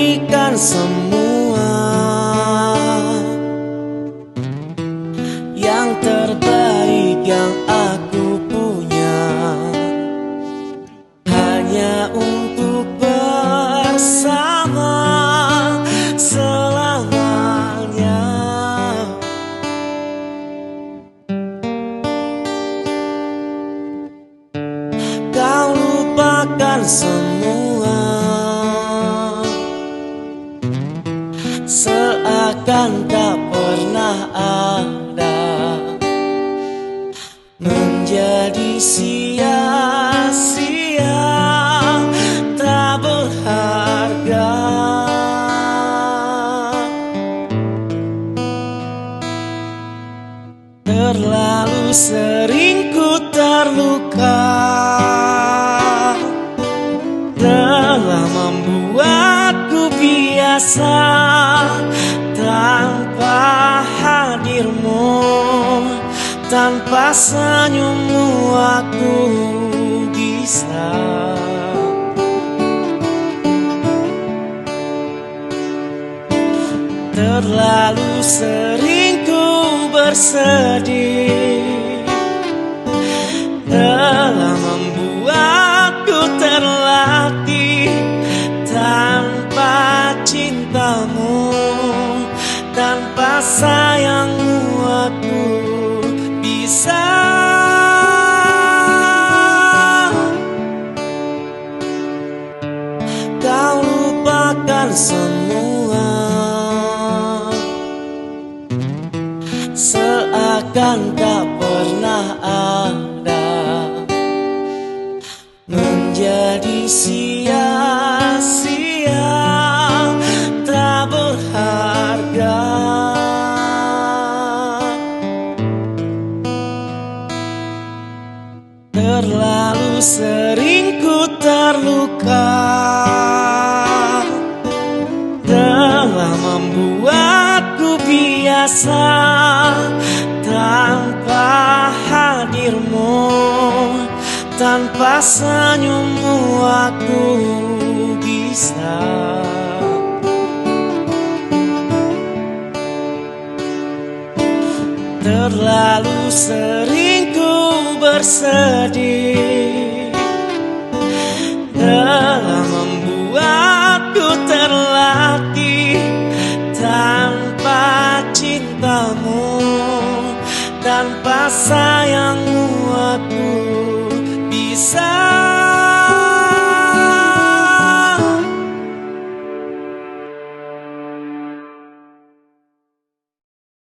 berikan semua yang terbaik yang aku punya, hanya untuk bersama selamanya. Kau lupakan semua, seakan tak pernah ada, menjadi sia-sia, tak berharga. Terlalu sering ku terluka, telah membuatku biasa tanpa hadirmu, tanpa senyummu aku bisa. Terlalu sering ku bersedih, telah membuatku terlatih tanpa cintamu, tanpa sayangmu aku bisa. Kau lupakan semua, seakan tak pernah ada, menjadi sia-sia, tak berharga. Terlalu sering ku terluka, telah membuatku biasa tanpa hadirmu, tanpa senyummu aku bisa. Terlalu sering ku bersedih, telah membuatku terlatih tanpa cintamu, tanpa sayangmu aku bisa.